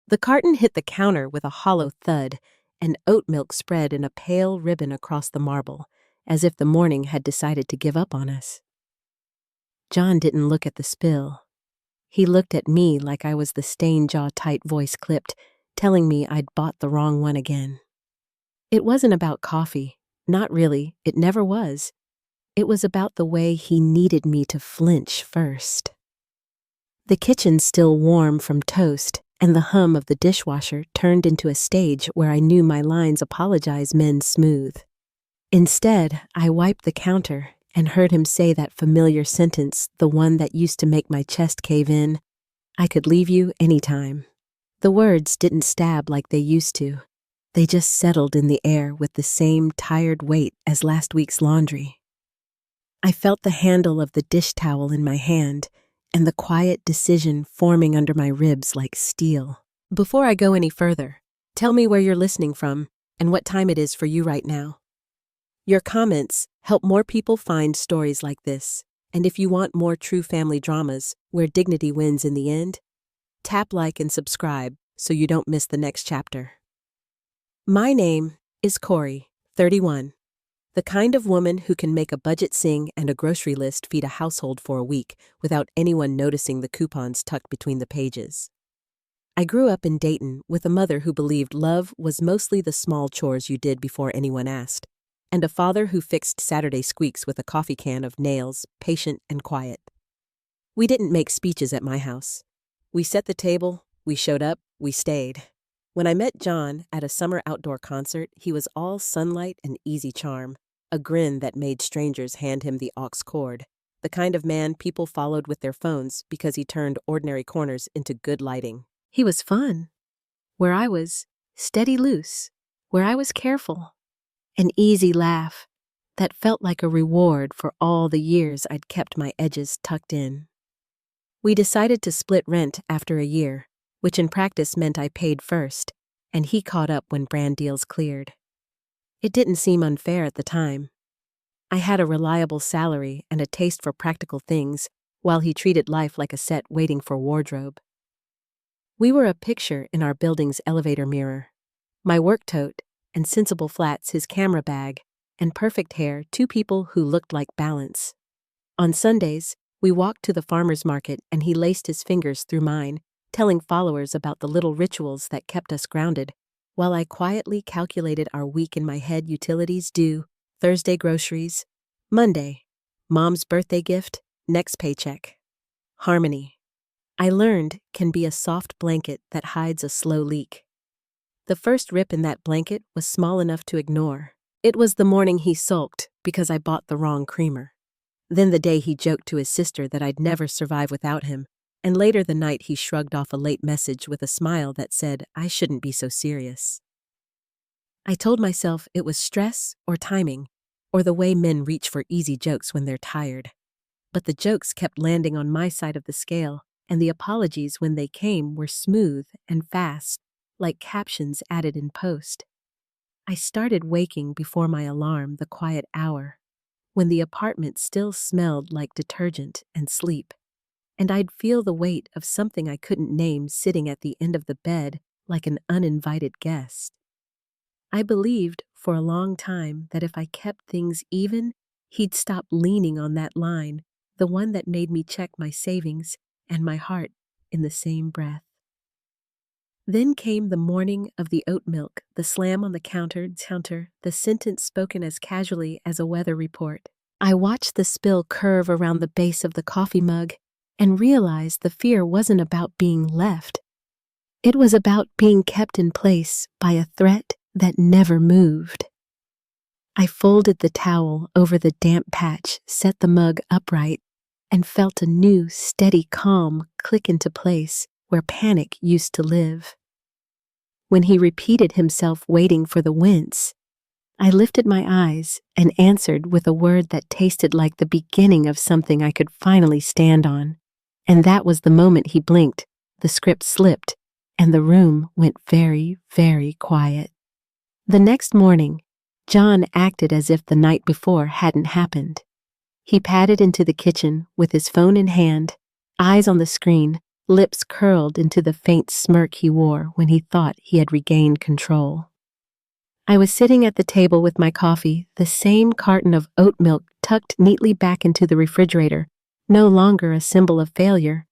The carton hit the counter with a hollow thud, and oat milk spread in a pale ribbon across the marble, as if the morning had decided to give up on us. John didn't look at the spill. He looked at me like I was the stain-jaw-tight voice clipped, telling me I'd bought the wrong one again. It wasn't about coffee. Not really. It never was. It was about the way he needed me to flinch first. The kitchen still warm from toast, and the hum of the dishwasher turned into a stage where I knew my lines apologize men smooth. Instead, I wiped the counter and heard him say that familiar sentence, the one that used to make my chest cave in, "I could leave you anytime." The words didn't stab like they used to. They just settled in the air with the same tired weight as last week's laundry. I felt the handle of the dish towel in my hand and the quiet decision forming under my ribs like steel. Before I go any further, tell me where you're listening from and what time it is for you right now. Your comments help more people find stories like this, and if you want more true family dramas where dignity wins in the end, tap like and subscribe so you don't miss the next chapter. My name is Corey, 31, the kind of woman who can make a budget sing and a grocery list feed a household for a week without anyone noticing the coupons tucked between the pages. I grew up in Dayton with a mother who believed love was mostly the small chores you did before anyone asked, and a father who fixed Saturday squeaks with a coffee can of nails, patient and quiet. We didn't make speeches at my house. We set the table, we showed up, we stayed. When I met John at a summer outdoor concert, he was all sunlight and easy charm, a grin that made strangers hand him the aux cord, the kind of man people followed with their phones because he turned ordinary corners into good lighting. He was fun. Where I was steady loose, where I was careful. An easy laugh that felt like a reward for all the years I'd kept my edges tucked in. We decided to split rent after a year, which in practice meant I paid first, and he caught up when brand deals cleared. It didn't seem unfair at the time. I had a reliable salary and a taste for practical things, while he treated life like a set waiting for wardrobe. We were a picture in our building's elevator mirror. My work tote, and sensible flats his camera bag, and perfect hair two people who looked like balance. On Sundays, we walked to the farmer's market and he laced his fingers through mine, telling followers about the little rituals that kept us grounded, while I quietly calculated our week in my head: utilities due, Thursday groceries, Monday, mom's birthday gift, next paycheck. Harmony, I learned, can be a soft blanket that hides a slow leak. The first rip in that blanket was small enough to ignore. It was the morning he sulked because I bought the wrong creamer. Then the day he joked to his sister that I'd never survive without him, and later the night he shrugged off a late message with a smile that said I shouldn't be so serious. I told myself it was stress or timing, or the way men reach for easy jokes when they're tired. But the jokes kept landing on my side of the scale, and the apologies when they came were smooth and fast, like captions added in post. I started waking before my alarm the quiet hour, when the apartment still smelled like detergent and sleep, and I'd feel the weight of something I couldn't name sitting at the end of the bed like an uninvited guest. I believed for a long time that if I kept things even, he'd stop leaning on that line, the one that made me check my savings and my heart in the same breath. Then came the morning of the oat milk, the slam on the counter, the sentence spoken as casually as a weather report. I watched the spill curve around the base of the coffee mug and realized the fear wasn't about being left. It was about being kept in place by a threat that never moved. I folded the towel over the damp patch, set the mug upright, and felt a new, steady calm click into place where panic used to live. When he repeated himself waiting for the wince, I lifted my eyes and answered with a word that tasted like the beginning of something I could finally stand on. And that was the moment he blinked, the script slipped, and the room went very, very quiet. The next morning, John acted as if the night before hadn't happened. He padded into the kitchen with his phone in hand, eyes on the screen, lips curled into the faint smirk he wore when he thought he had regained control. I was sitting at the table with my coffee, the same carton of oat milk tucked neatly back into the refrigerator, no longer a symbol of failure,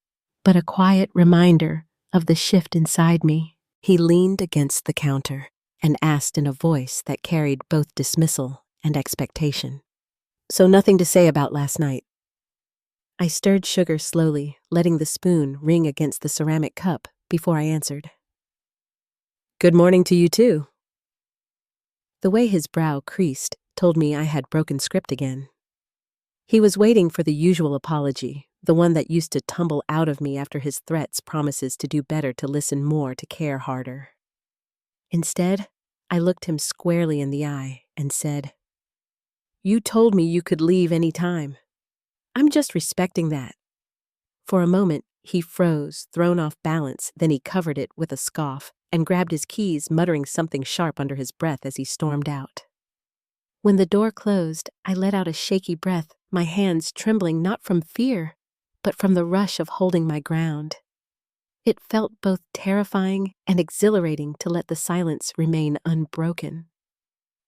but a quiet reminder of the shift inside me. He leaned against the counter and asked in a voice that carried both dismissal and expectation. "So nothing to say about last night?" I stirred sugar slowly, letting the spoon ring against the ceramic cup before I answered. "Good morning to you too." The way his brow creased told me I had broken script again. He was waiting for the usual apology, the one that used to tumble out of me after his threats, promises to do better, to listen more, to care harder. Instead, I looked him squarely in the eye and said, "You told me you could leave any time. I'm just respecting that." For a moment, he froze, thrown off balance, then he covered it with a scoff and grabbed his keys, muttering something sharp under his breath as he stormed out. When the door closed, I let out a shaky breath, my hands trembling not from fear, but from the rush of holding my ground. It felt both terrifying and exhilarating to let the silence remain unbroken.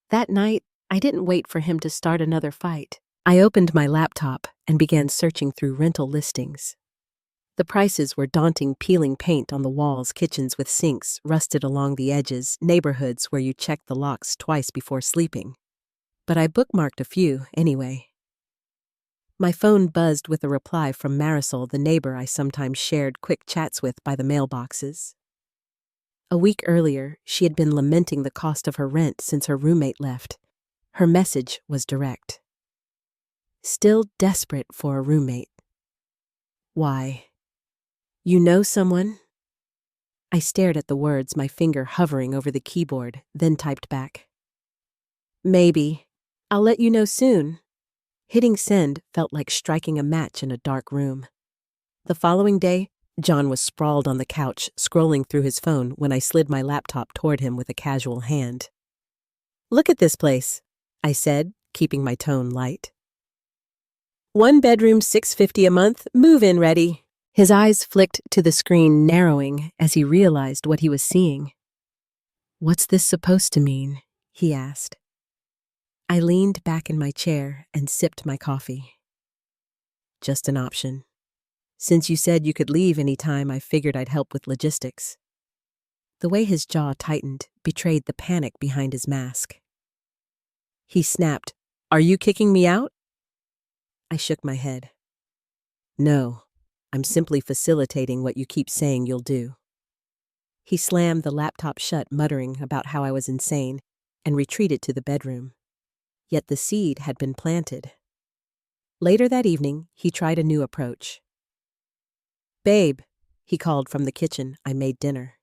That night, I didn't wait for him to start another fight. I opened my laptop and began searching through rental listings. The prices were daunting: peeling paint on the walls, kitchens with sinks rusted along the edges, neighborhoods where you check the locks twice before sleeping. But I bookmarked a few anyway. My phone buzzed with a reply from Marisol, the neighbor I sometimes shared quick chats with by the mailboxes. A week earlier, she had been lamenting the cost of her rent since her roommate left. Her message was direct. "Still desperate for a roommate. Why? You know someone?" I stared at the words, my finger hovering over the keyboard, then typed back, "Maybe. I'll let you know soon." Hitting send felt like striking a match in a dark room. The following day, John was sprawled on the couch, scrolling through his phone when I slid my laptop toward him with a casual hand. "Look at this place," I said, keeping my tone light. "One bedroom, $650 a month, move-in ready." His eyes flicked to the screen, narrowing as he realized what he was seeing. "What's this supposed to mean?" he asked. I leaned back in my chair and sipped my coffee. "Just an option. Since you said you could leave any time, I figured I'd help with logistics." The way his jaw tightened betrayed the panic behind his mask. He snapped, "Are you kicking me out?" I shook my head. "No, I'm simply facilitating what you keep saying you'll do." He slammed the laptop shut, muttering about how I was insane, and retreated to the bedroom. Yet the seed had been planted. Later that evening, he tried a new approach. "Babe," he called from the kitchen. I made dinner.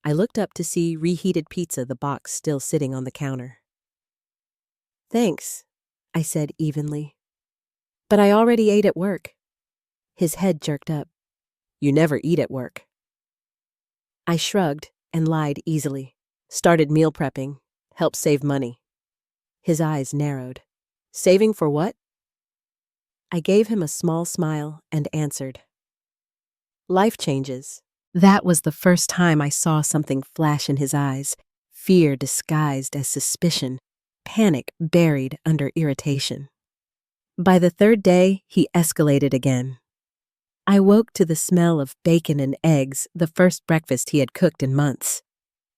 I looked up to see reheated pizza, the box still sitting on the counter. "Thanks," I said evenly. "But I already ate at work." His head jerked up. "You never eat at work." I shrugged and lied easily. "Started meal prepping. Helped save money." His eyes narrowed. "Saving for what?" I gave him a small smile and answered, "Life changes." That was the first time I saw something flash in his eyes, fear disguised as suspicion, panic buried under irritation. By the third day, he escalated again. I woke to the smell of bacon and eggs, the first breakfast he had cooked in months.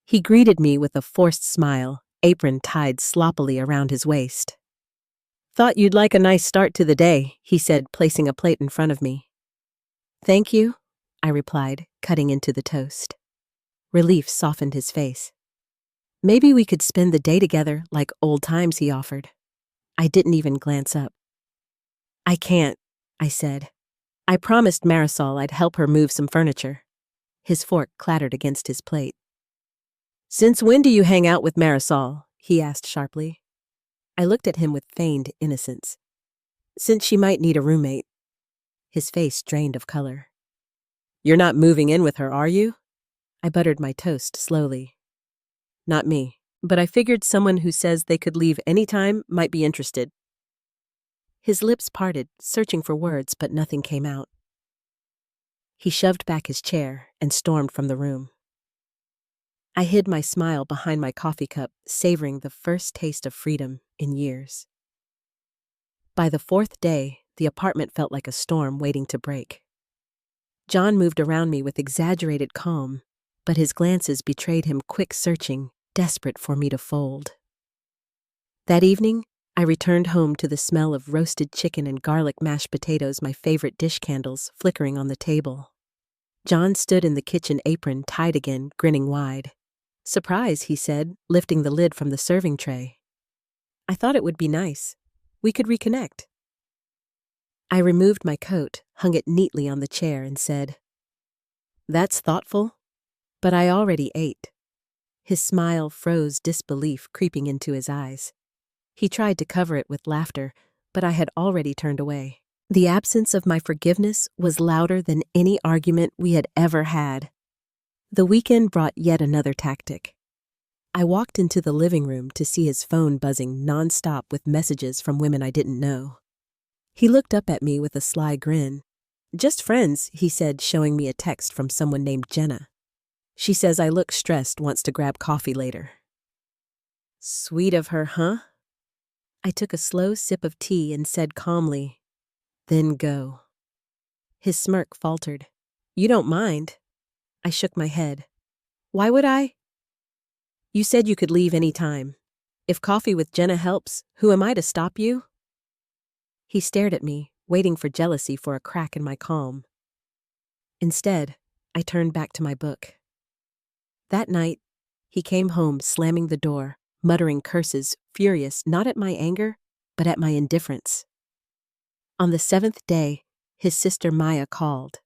He greeted me with a forced smile, apron tied sloppily around his waist. "Thought you'd like a nice start to the day," he said, placing a plate in front of me. "Thank you," I replied, cutting into the toast. Relief softened his face. "Maybe we could spend the day together like old times," he offered. I didn't even glance up. "I can't," I said. "I promised Marisol I'd help her move some furniture." His fork clattered against his plate. "Since when do you hang out with Marisol?" he asked sharply. I looked at him with feigned innocence. "Since she might need a roommate." His face drained of color. "You're not moving in with her, are you?" I buttered my toast slowly. "Not me, but I figured someone who says they could leave any time might be interested." His lips parted, searching for words, but nothing came out. He shoved back his chair and stormed from the room. I hid my smile behind my coffee cup, savoring the first taste of freedom in years. By the fourth day, the apartment felt like a storm waiting to break. John moved around me with exaggerated calm, but his glances betrayed him quick searching, desperate for me to fold. That evening, I returned home to the smell of roasted chicken and garlic mashed potatoes, my favorite dish candles, flickering on the table. John stood in the kitchen apron tied again, grinning wide. "Surprise," he said, lifting the lid from the serving tray. "I thought it would be nice. We could reconnect." I removed my coat, hung it neatly on the chair, and said, "That's thoughtful, but I already ate." His smile froze disbelief creeping into his eyes. He tried to cover it with laughter, but I had already turned away. The absence of my forgiveness was louder than any argument we had ever had. The weekend brought yet another tactic. I walked into the living room to see his phone buzzing nonstop with messages from women I didn't know. He looked up at me with a sly grin. "Just friends," he said, showing me a text from someone named Jenna. "She says I look stressed, wants to grab coffee later." Sweet of her, huh? I took a slow sip of tea and said calmly, "Then go." His smirk faltered. "You don't mind?" I shook my head. "Why would I?" "You said you could leave any time. If coffee with Jenna helps, who am I to stop you?" He stared at me, waiting for jealousy for a crack in my calm. Instead, I turned back to my book. That night, he came home slamming the door, muttering curses, furious not at my anger, but at my indifference. On the 7th day, his sister Maya called.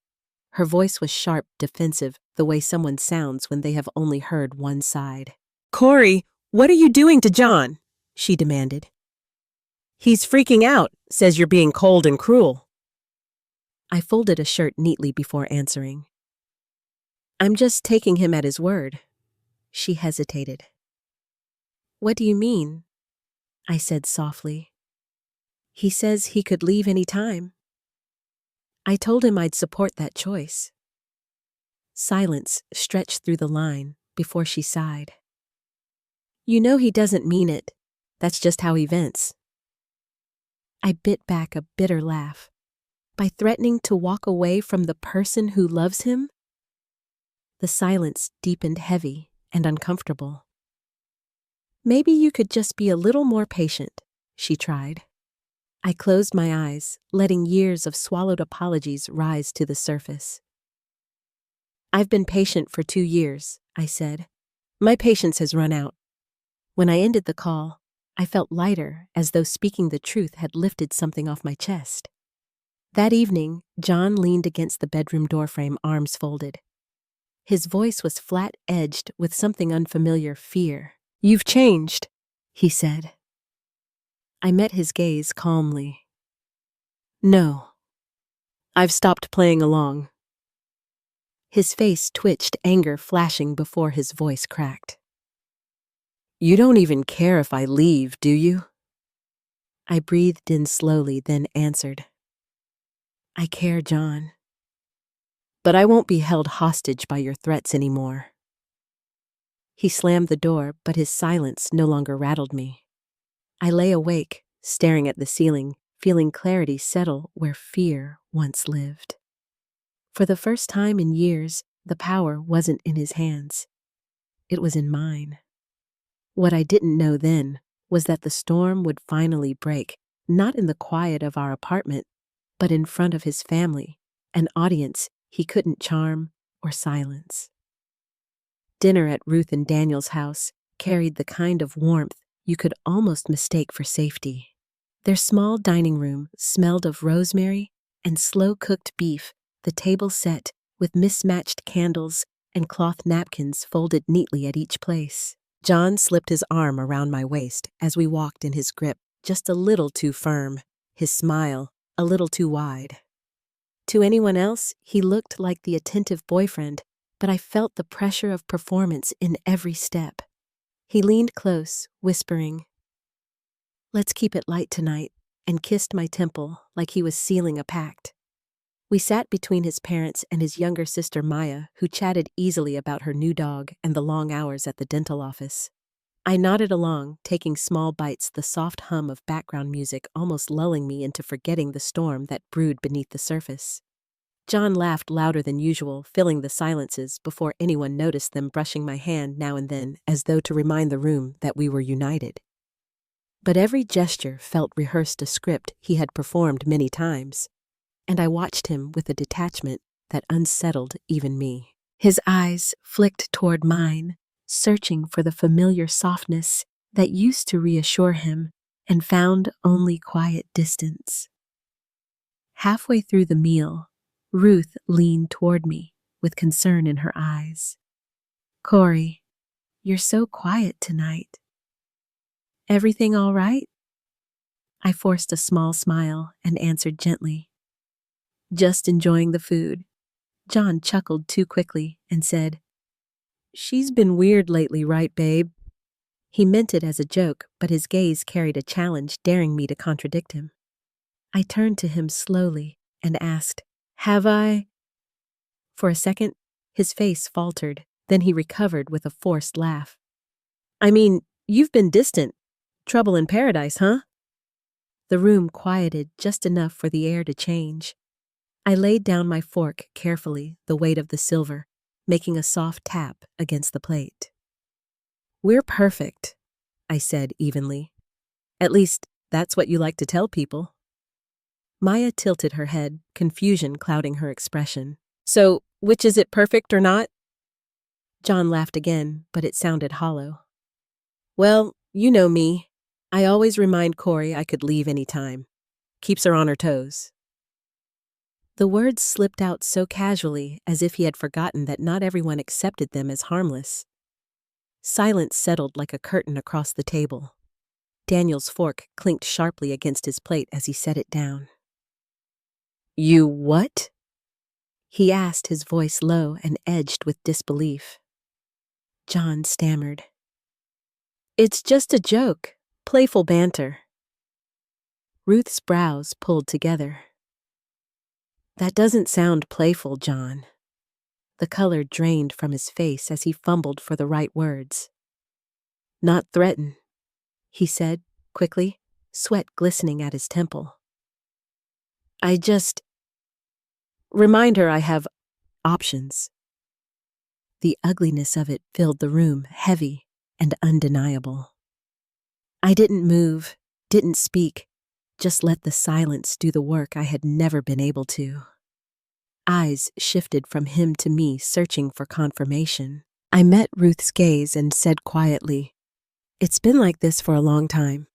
Her voice was sharp, defensive, the way someone sounds when they have only heard one side. "Corey, what are you doing to John?" she demanded. "He's freaking out, says you're being cold and cruel." I folded a shirt neatly before answering. "I'm just taking him at his word." She hesitated. "What do you mean?" I said softly. "He says he could leave any time." I told him I'd support that choice. Silence stretched through the line before she sighed. "You know he doesn't mean it. That's just how he vents." I bit back a bitter laugh. By threatening to walk away from the person who loves him? The silence deepened heavy and uncomfortable. "Maybe you could just be a little more patient," she tried. I closed my eyes, letting years of swallowed apologies rise to the surface. "I've been patient for 2 years," I said. "My patience has run out." When I ended the call, I felt lighter, as though speaking the truth had lifted something off my chest. That evening, John leaned against the bedroom doorframe, arms folded. His voice was flat-edged with something unfamiliar, fear. "You've changed," he said. I met his gaze calmly. "No. I've stopped playing along." His face twitched, anger flashing before his voice cracked. "You don't even care if I leave, do you?" I breathed in slowly, then answered, "I care, John. But I won't be held hostage by your threats anymore." He slammed the door, but his silence no longer rattled me. I lay awake, staring at the ceiling, feeling clarity settle where fear once lived. For the first time in years, the power wasn't in his hands. It was in mine. What I didn't know then was that the storm would finally break, not in the quiet of our apartment, but in front of his family, an audience he couldn't charm or silence. Dinner at Ruth and Daniel's house carried the kind of warmth you could almost mistake for safety. Their small dining room smelled of rosemary and slow-cooked beef, the table set with mismatched candles and cloth napkins folded neatly at each place. John slipped his arm around my waist as we walked in his grip, just a little too firm, his smile a little too wide. To anyone else, he looked like the attentive boyfriend, but I felt the pressure of performance in every step. He leaned close, whispering, "Let's keep it light tonight," and kissed my temple like he was sealing a pact. We sat between his parents and his younger sister Maya, who chatted easily about her new dog and the long hours at the dental office. I nodded along, taking small bites, the soft hum of background music almost lulling me into forgetting the storm that brewed beneath the surface. John laughed louder than usual, filling the silences before anyone noticed them, brushing my hand now and then as though to remind the room that we were united. But every gesture felt rehearsed, a script he had performed many times, and I watched him with a detachment that unsettled even me. His eyes flicked toward mine, searching for the familiar softness that used to reassure him and found only quiet distance. Halfway through the meal, Ruth leaned toward me with concern in her eyes. "Corey, you're so quiet tonight. Everything all right?" I forced a small smile and answered gently, "Just enjoying the food." John chuckled too quickly and said, "She's been weird lately, right, babe?" He meant it as a joke, but his gaze carried a challenge, daring me to contradict him. I turned to him slowly and asked, "Have I?" For a second, his face faltered, then he recovered with a forced laugh. "I mean, you've been distant. Trouble in paradise, huh?" The room quieted just enough for the air to change. I laid down my fork carefully, the weight of the silver making a soft tap against the plate. "We're perfect," I said evenly. "At least, that's what you like to tell people." Maya tilted her head, confusion clouding her expression. "So, which is it, perfect or not?" John laughed again, but it sounded hollow. "Well, you know me. I always remind Corey I could leave any time. Keeps her on her toes." The words slipped out so casually, as if he had forgotten that not everyone accepted them as harmless. Silence settled like a curtain across the table. Daniel's fork clinked sharply against his plate as he set it down. "You what?" he asked, his voice low and edged with disbelief. John stammered. "It's just a joke, playful banter." Ruth's brows pulled together. "That doesn't sound playful, John." The color drained from his face as he fumbled for the right words. "Not threaten," he said quickly, sweat glistening at his temple. "I just remind her I have options." The ugliness of it filled the room, heavy and undeniable. I didn't move, didn't speak, just let the silence do the work I had never been able to. Eyes shifted from him to me, searching for confirmation. I met Ruth's gaze and said quietly, "It's been like this for a long time."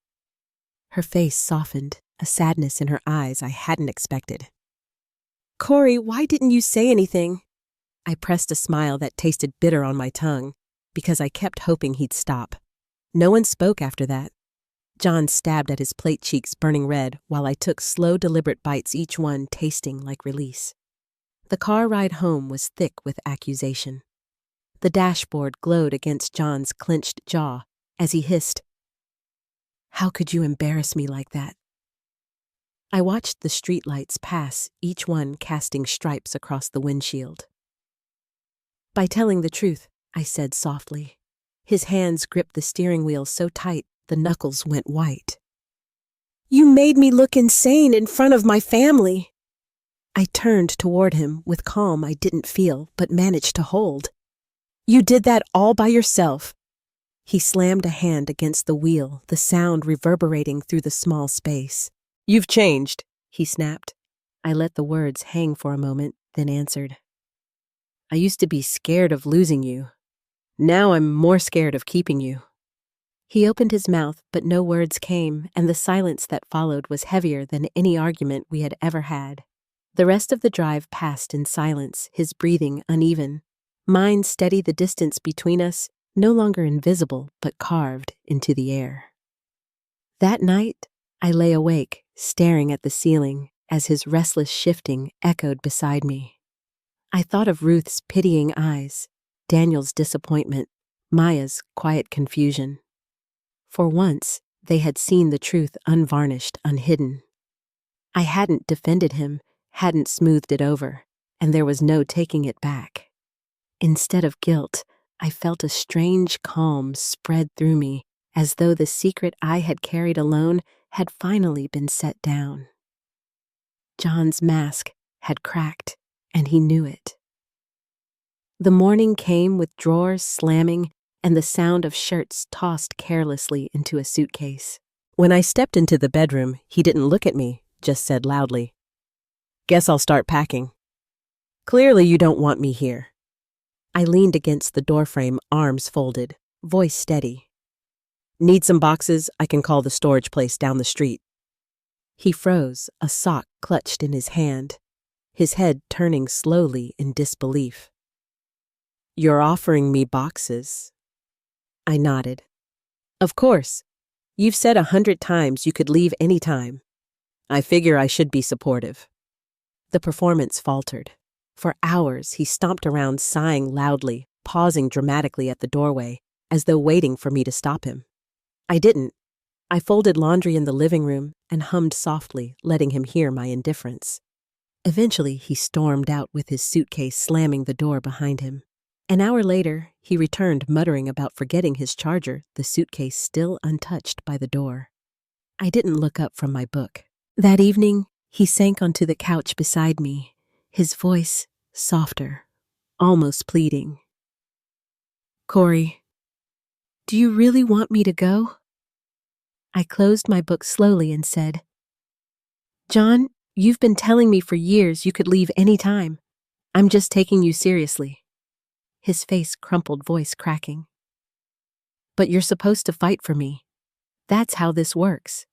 Her face softened, a sadness in her eyes I hadn't expected. "Corey, why didn't you say anything?" I pressed a smile that tasted bitter on my tongue, because I kept hoping he'd stop. No one spoke after that. John stabbed at his plate cheeks, burning red, while I took slow, deliberate bites, each one tasting like release. The car ride home was thick with accusation. The dashboard glowed against John's clenched jaw as he hissed, "How could you embarrass me like that?" I watched the streetlights pass, each one casting stripes across the windshield. "By telling the truth," I said softly. His hands gripped the steering wheel so tight the knuckles went white. "You made me look insane in front of my family." I turned toward him with calm I didn't feel but managed to hold. "You did that all by yourself." He slammed a hand against the wheel, the sound reverberating through the small space. "You've changed," he snapped. I let the words hang for a moment, then answered, "I used to be scared of losing you. Now I'm more scared of keeping you." He opened his mouth, but no words came, and the silence that followed was heavier than any argument we had ever had. The rest of the drive passed in silence, his breathing uneven. Mine steady, the distance between us no longer invisible but carved into the air. That night, I lay awake, staring at the ceiling as his restless shifting echoed beside me. I thought of Ruth's pitying eyes, Daniel's disappointment, Maya's quiet confusion. For once, they had seen the truth unvarnished, unhidden. I hadn't defended him, hadn't smoothed it over, and there was no taking it back. Instead of guilt, I felt a strange calm spread through me, as though the secret I had carried alone had finally been set down. John's mask had cracked, and he knew it. The morning came with drawers slamming and the sound of shirts tossed carelessly into a suitcase. When I stepped into the bedroom, he didn't look at me, just said loudly, "Guess I'll start packing. Clearly you don't want me here." I leaned against the doorframe, arms folded, voice steady. "Need some boxes? I can call the storage place down the street." He froze, a sock clutched in his hand, his head turning slowly in disbelief. "You're offering me boxes?" I nodded. "Of course. You've said 100 times you could leave any time. I figure I should be supportive." The performance faltered. For hours, he stomped around sighing loudly, pausing dramatically at the doorway, as though waiting for me to stop him. I didn't. I folded laundry in the living room and hummed softly, letting him hear my indifference. Eventually, he stormed out with his suitcase slamming the door behind him. An hour later, he returned muttering about forgetting his charger, the suitcase still untouched by the door. I didn't look up from my book. That evening, he sank onto the couch beside me, his voice softer, almost pleading. "Corey, do you really want me to go?" I closed my book slowly and said, "John, you've been telling me for years you could leave any time. I'm just taking you seriously." His face crumpled, voice cracking. "But you're supposed to fight for me. That's how this works."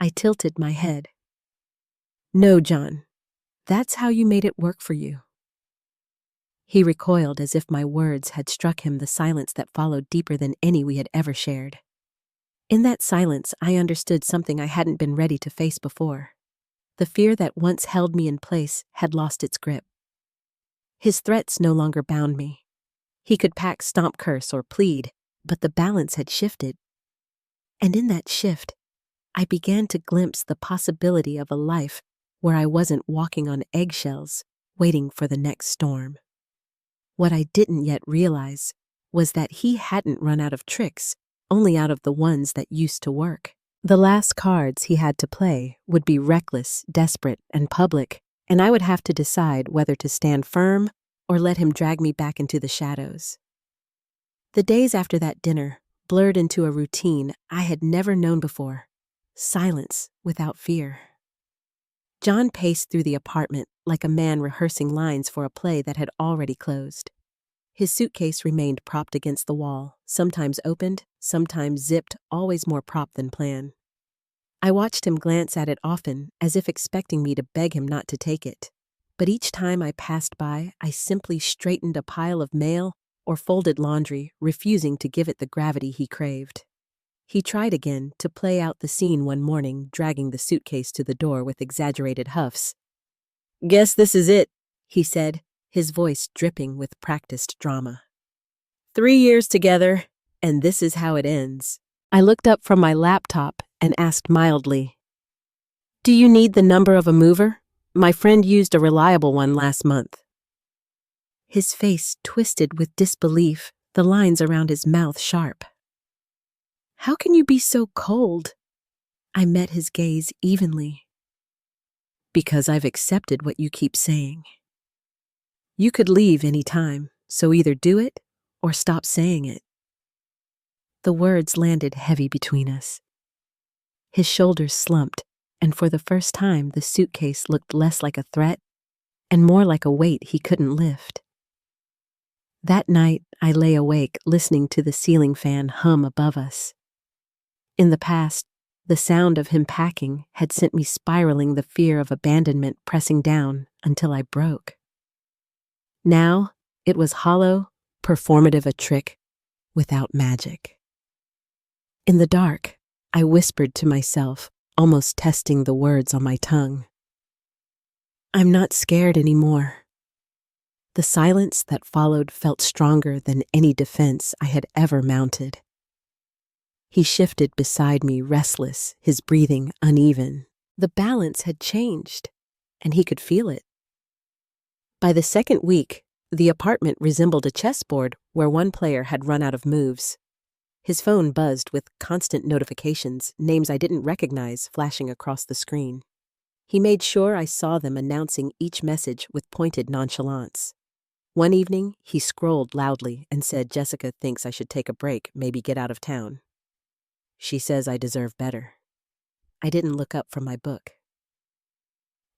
I tilted my head. "No, John. That's how you made it work for you." He recoiled as if my words had struck him, the silence that followed deeper than any we had ever shared. In that silence, I understood something I hadn't been ready to face before. The fear that once held me in place had lost its grip. His threats no longer bound me. He could pack, stomp, curse, or plead, but the balance had shifted. And in that shift, I began to glimpse the possibility of a life where I wasn't walking on eggshells, waiting for the next storm. What I didn't yet realize was that he hadn't run out of tricks, only out of the ones that used to work. The last cards he had to play would be reckless, desperate, and public, and I would have to decide whether to stand firm or let him drag me back into the shadows. The days after that dinner blurred into a routine I had never known before, silence without fear. John paced through the apartment like a man rehearsing lines for a play that had already closed. His suitcase remained propped against the wall, sometimes opened, sometimes zipped, always more prop than plan. I watched him glance at it often, as if expecting me to beg him not to take it. But each time I passed by, I simply straightened a pile of mail or folded laundry, refusing to give it the gravity he craved. He tried again to play out the scene one morning, dragging the suitcase to the door with exaggerated huffs. "Guess this is it," he said, his voice dripping with practiced drama. 3 years together, and this is how it ends." I looked up from my laptop and asked mildly, "Do you need the number of a mover? My friend used a reliable one last month." His face twisted with disbelief, the lines around his mouth sharp. "How can you be so cold?" I met his gaze evenly. "Because I've accepted what you keep saying. You could leave any time, so either do it or stop saying it." The words landed heavy between us. His shoulders slumped, and for the first time the suitcase looked less like a threat and more like a weight he couldn't lift. That night, I lay awake listening to the ceiling fan hum above us. In the past, the sound of him packing had sent me spiraling, the fear of abandonment pressing down until I broke. Now, it was hollow, performative, a trick without magic. In the dark, I whispered to myself, almost testing the words on my tongue. "I'm not scared anymore." The silence that followed felt stronger than any defense I had ever mounted. He shifted beside me, restless, his breathing uneven. The balance had changed, and he could feel it. By the second week, the apartment resembled a chessboard where one player had run out of moves. His phone buzzed with constant notifications, names I didn't recognize flashing across the screen. He made sure I saw them, announcing each message with pointed nonchalance. One evening, he scrolled loudly and said, "Jessica thinks I should take a break, maybe get out of town. She says I deserve better." I didn't look up from my book.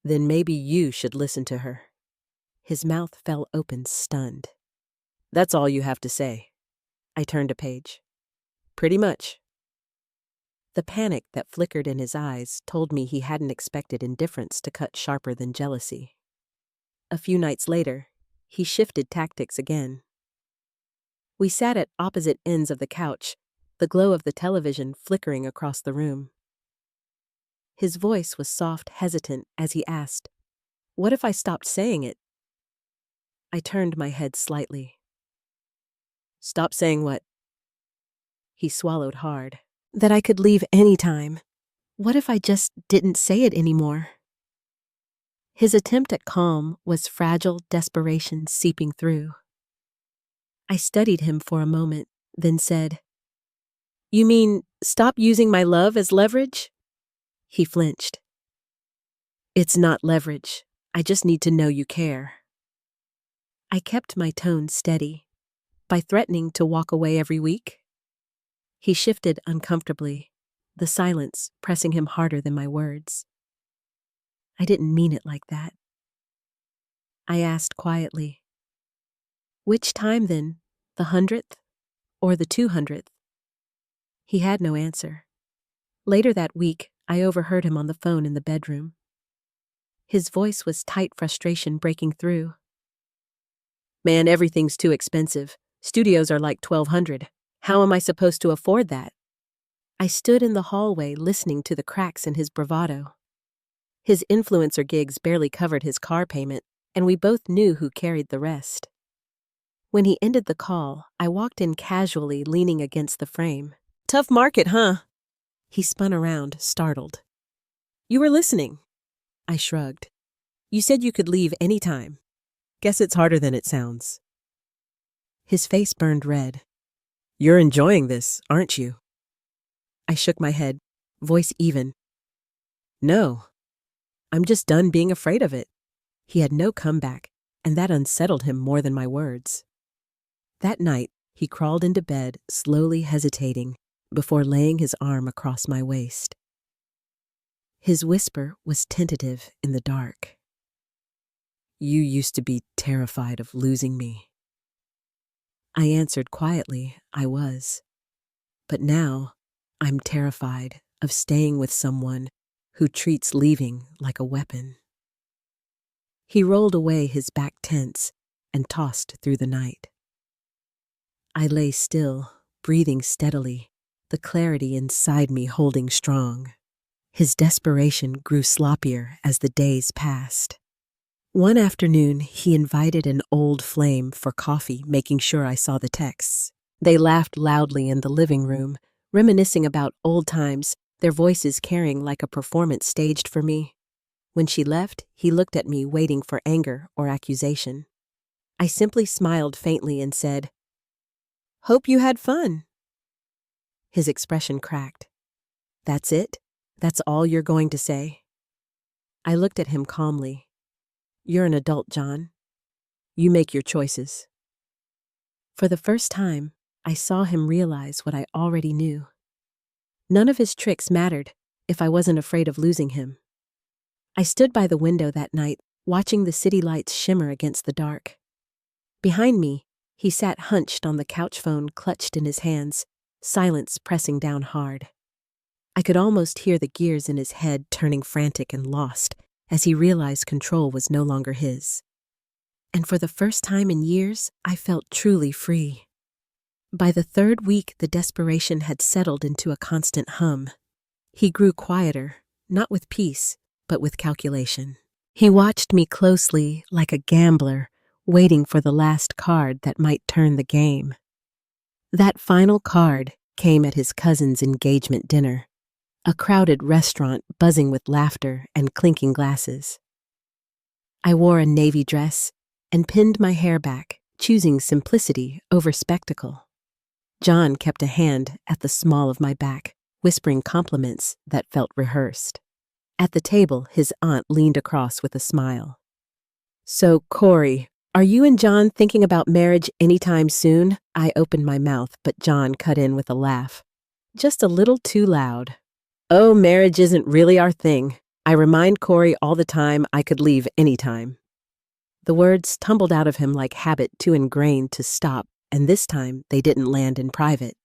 "Then maybe you should listen to her." His mouth fell open, stunned. "That's all you have to say." I turned a page. "Pretty much." The panic that flickered in his eyes told me he hadn't expected indifference to cut sharper than jealousy. A few nights later, he shifted tactics again. We sat at opposite ends of the couch, the glow of the television flickering across the room. His voice was soft, hesitant, as he asked, "What if I stopped saying it?" I turned my head slightly. "Stop saying what?" He swallowed hard. "That I could leave any time. What if I just didn't say it anymore?" His attempt at calm was fragile desperation seeping through. I studied him for a moment, then said, "You mean stop using my love as leverage?" He flinched. "It's not leverage. I just need to know you care." I kept my tone steady. "By threatening to walk away every week?" He shifted uncomfortably, the silence pressing him harder than my words. "I didn't mean it like that." I asked quietly, "Which time then, the 100th or the 200th? He had no answer. Later that week, I overheard him on the phone in the bedroom. His voice was tight frustration breaking through. "Man, everything's too expensive. Studios are like $1,200. How am I supposed to afford that?" I stood in the hallway listening to the cracks in his bravado. His influencer gigs barely covered his car payment, and we both knew who carried the rest. When he ended the call, I walked in casually, leaning against the frame. "Tough market, huh?" He spun around, startled. "You were listening." I shrugged. "You said you could leave any time. Guess it's harder than it sounds." His face burned red. "You're enjoying this, aren't you?" I shook my head, voice even. "No. I'm just done being afraid of it." He had no comeback, and that unsettled him more than my words. That night, he crawled into bed, slowly hesitating, before laying his arm across my waist. His whisper was tentative in the dark. "You used to be terrified of losing me." I answered quietly, I was. But now, I'm terrified of staying with someone who treats leaving like a weapon. He rolled away, his back tense, and tossed through the night. I lay still, breathing steadily, the clarity inside me holding strong. His desperation grew sloppier as the days passed. One afternoon, he invited an old flame for coffee, making sure I saw the texts. They laughed loudly in the living room, reminiscing about old times, their voices carrying like a performance staged for me. When she left, he looked at me, waiting for anger or accusation. I simply smiled faintly and said, "Hope you had fun." His expression cracked. "That's it? That's all you're going to say?" I looked at him calmly. "You're an adult, John. You make your choices." For the first time, I saw him realize what I already knew. None of his tricks mattered if I wasn't afraid of losing him. I stood by the window that night, watching the city lights shimmer against the dark. Behind me, he sat hunched on the couch phone, clutched in his hands, silence pressing down hard. I could almost hear the gears in his head turning frantic and lost as he realized control was no longer his. And for the first time in years, I felt truly free. By the third week, the desperation had settled into a constant hum. He grew quieter, not with peace, but with calculation. He watched me closely, like a gambler, waiting for the last card that might turn the game. That final card came at his cousin's engagement dinner, a crowded restaurant buzzing with laughter and clinking glasses. I wore a navy dress and pinned my hair back, choosing simplicity over spectacle. John kept a hand at the small of my back, whispering compliments that felt rehearsed. At the table, his aunt leaned across with a smile. "So, Corey, are you and John thinking about marriage anytime soon?" I opened my mouth, but John cut in with a laugh. Just a little too loud. "Oh, marriage isn't really our thing. I remind Corey all the time I could leave anytime." The words tumbled out of him like habit too ingrained to stop, and this time they didn't land in private.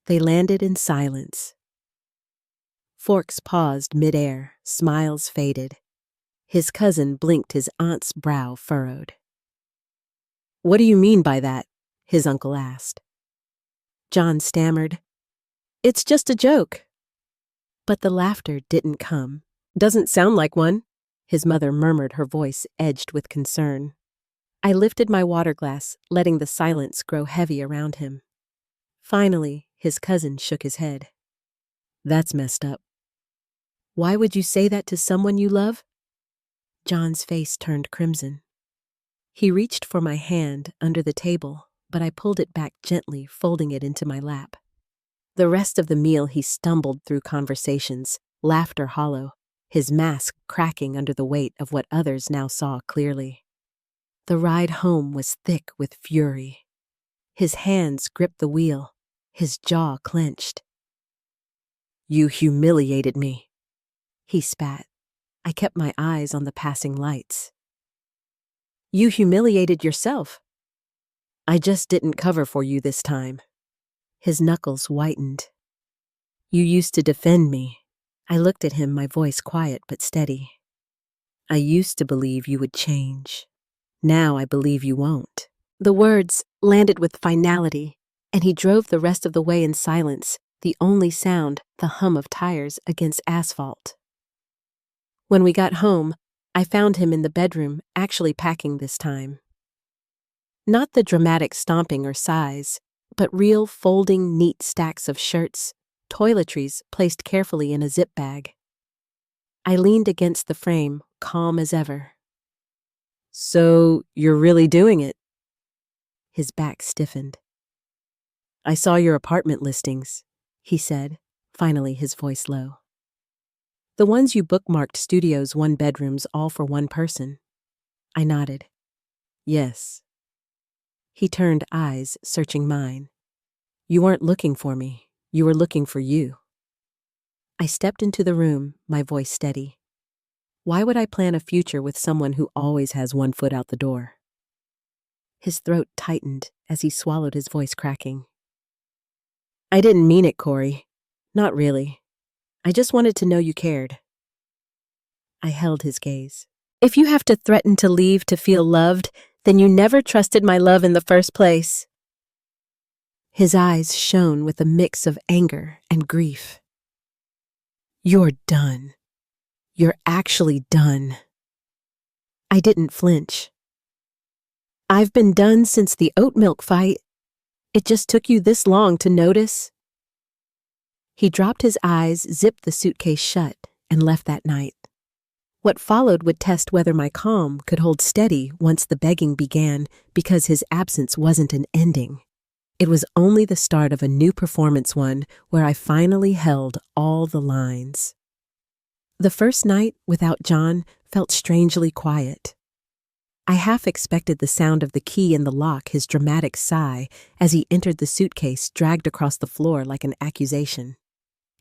They landed in silence. Forks paused midair, smiles faded. His cousin blinked, his aunt's brow furrowed. "What do you mean by that?" his uncle asked. John stammered, "It's just a joke." But the laughter didn't come. "Doesn't sound like one," his mother murmured, her voice edged with concern. I lifted my water glass, letting the silence grow heavy around him. Finally, his cousin shook his head. "That's messed up." "Why would you say that to someone you love?" John's face turned crimson. He reached for my hand under the table, but I pulled it back gently, folding it into my lap. The rest of the meal he stumbled through conversations, laughter hollow, his mask cracking under the weight of what others now saw clearly. The ride home was thick with fury. His hands gripped the wheel, his jaw clenched. "You humiliated me," he spat. I kept my eyes on the passing lights. "You humiliated yourself." "I just didn't cover for you this time." His knuckles whitened. "You used to defend me." I looked at him, my voice quiet but steady. "I used to believe you would change. Now I believe you won't." The words landed with finality, and he drove the rest of the way in silence, the only sound the hum of tires against asphalt. When we got home, I found him in the bedroom, actually packing this time. Not the dramatic stomping or sighs, but real folding, neat stacks of shirts, toiletries placed carefully in a zip bag. I leaned against the frame, calm as ever. "So, you're really doing it?" His back stiffened. "I saw your apartment listings," he said, finally his voice low. "The ones you bookmarked, studios, 1 bedrooms, all for one person." I nodded. "Yes." He turned, eyes searching mine. "You weren't looking for me. You were looking for you." I stepped into the room, my voice steady. Why would I plan a future with someone who always has one foot out the door? His throat tightened as he swallowed, his voice cracking. "I didn't mean it, Corey. Not really. I just wanted to know you cared." I held his gaze. "If you have to threaten to leave to feel loved, then you never trusted my love in the first place." His eyes shone with a mix of anger and grief. "You're done. You're actually done." I didn't flinch. "I've been done since the oat milk fight. It just took you this long to notice." He dropped his eyes, zipped the suitcase shut, and left that night. What followed would test whether my calm could hold steady once the begging began, because his absence wasn't an ending. It was only the start of a new performance, one where I finally held all the lines. The first night without John felt strangely quiet. I half expected the sound of the key in the lock, his dramatic sigh as he entered the suitcase dragged across the floor like an accusation.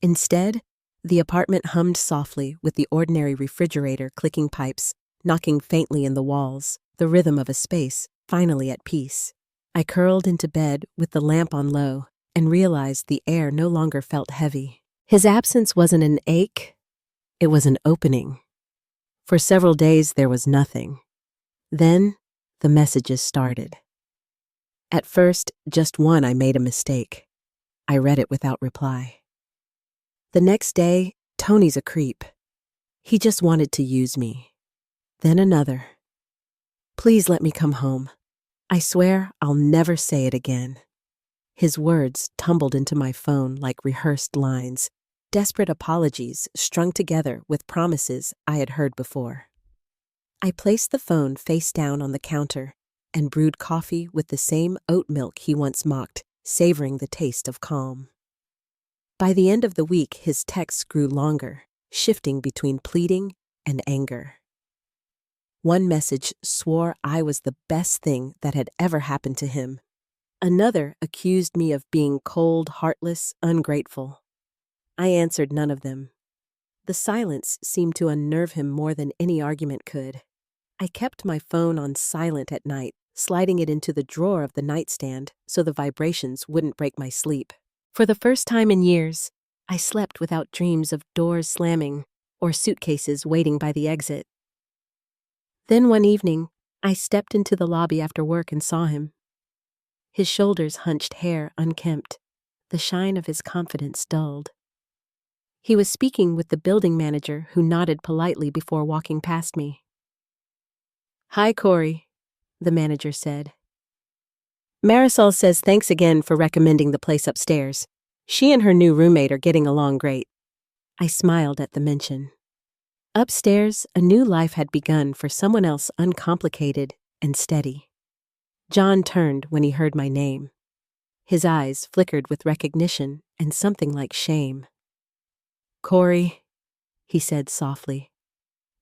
Instead, the apartment hummed softly with the ordinary refrigerator clicking pipes, knocking faintly in the walls, the rhythm of a space finally at peace. I curled into bed with the lamp on low and realized the air no longer felt heavy. His absence wasn't an ache, it was an opening. For several days there was nothing. Then the messages started. At first, just one. I made a mistake. I read it without reply. The next day, Tony's a creep. He just wanted to use me. Then another. Please let me come home. I swear I'll never say it again. His words tumbled into my phone like rehearsed lines, desperate apologies strung together with promises I had heard before. I placed the phone face down on the counter and brewed coffee with the same oat milk he once mocked, savoring the taste of calm. By the end of the week, his texts grew longer, shifting between pleading and anger. One message swore I was the best thing that had ever happened to him. Another accused me of being cold, heartless, ungrateful. I answered none of them. The silence seemed to unnerve him more than any argument could. I kept my phone on silent at night, sliding it into the drawer of the nightstand so the vibrations wouldn't break my sleep. For the first time in years, I slept without dreams of doors slamming or suitcases waiting by the exit. Then one evening, I stepped into the lobby after work and saw him. His shoulders hunched, hair unkempt, the shine of his confidence dulled. He was speaking with the building manager, who nodded politely before walking past me. "Hi, Corey," the manager said. "Marisol says thanks again for recommending the place upstairs. She and her new roommate are getting along great." I smiled at the mention. Upstairs, a new life had begun for someone else, uncomplicated and steady. John turned when he heard my name. His eyes flickered with recognition and something like shame. "Corey," he said softly,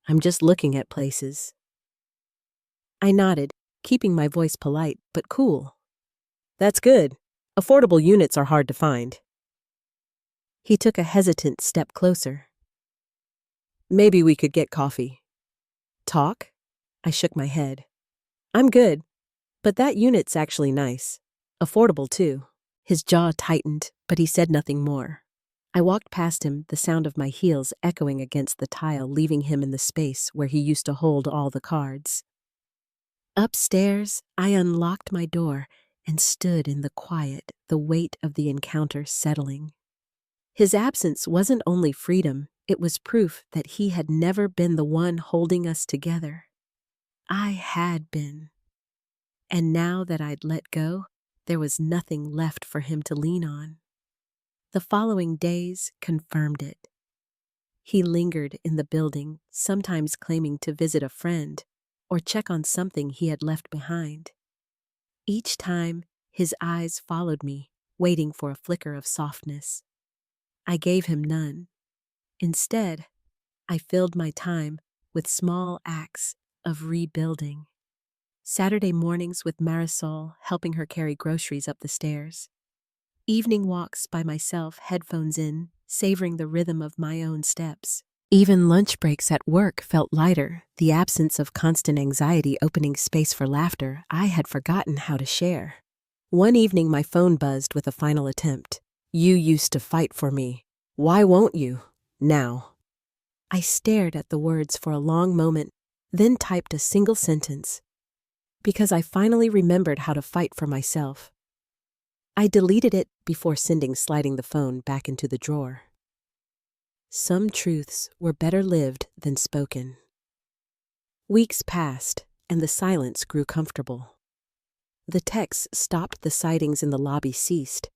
"I'm just looking at places." I nodded, keeping my voice polite but cool. "That's good. Affordable units are hard to find." He took a hesitant step closer. "Maybe we could get coffee." "Talk?" I shook my head. "I'm good, but that unit's actually nice. Affordable, too." His jaw tightened, but he said nothing more. I walked past him, the sound of my heels echoing against the tile, leaving him in the space where he used to hold all the cards. Upstairs, I unlocked my door and stood in the quiet, the weight of the encounter settling. His absence wasn't only freedom, it was proof that he had never been the one holding us together. I had been. And now that I'd let go, there was nothing left for him to lean on. The following days confirmed it. He lingered in the building, sometimes claiming to visit a friend or check on something he had left behind. Each time, his eyes followed me, waiting for a flicker of softness. I gave him none. Instead, I filled my time with small acts of rebuilding. Saturday mornings with Marisol, helping her carry groceries up the stairs. Evening walks by myself, headphones in, savoring the rhythm of my own steps. Even lunch breaks at work felt lighter, the absence of constant anxiety opening space for laughter I had forgotten how to share. One evening my phone buzzed with a final attempt. "You used to fight for me. Why won't you? Now." I stared at the words for a long moment, then typed a single sentence. "Because I finally remembered how to fight for myself." I deleted it before sliding the phone back into the drawer. Some truths were better lived than spoken. Weeks passed, and the silence grew comfortable. The texts stopped, the sightings in the lobby ceased,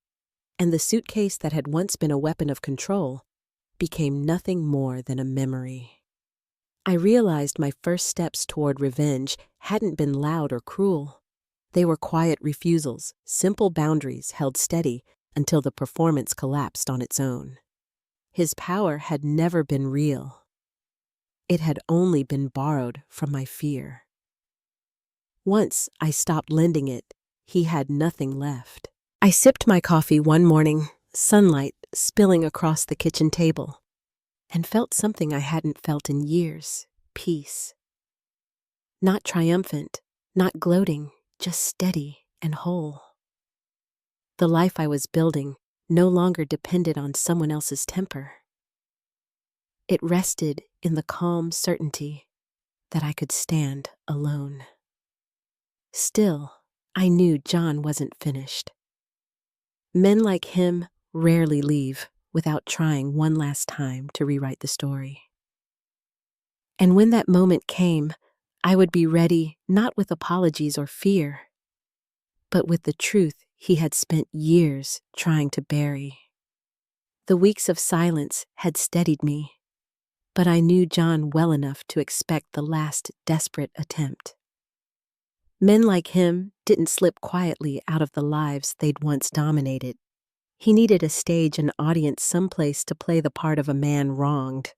and the suitcase that had once been a weapon of control became nothing more than a memory. I realized my first steps toward revenge hadn't been loud or cruel. They were quiet refusals, simple boundaries held steady until the performance collapsed on its own. His power had never been real. It had only been borrowed from my fear. Once I stopped lending it, he had nothing left. I sipped my coffee one morning, sunlight spilling across the kitchen table, and felt something I hadn't felt in years: peace. Not triumphant, not gloating, just steady and whole. The life I was building no longer depended on someone else's temper. It rested in the calm certainty that I could stand alone. Still, I knew John wasn't finished. Men like him rarely leave without trying one last time to rewrite the story. And when that moment came, I would be ready not with apologies or fear, but with the truth he had spent years trying to bury. The weeks of silence had steadied me. But I knew John well enough to expect the last desperate attempt. Men like him didn't slip quietly out of the lives they'd once dominated. He needed a stage and audience someplace to play the part of a man wronged.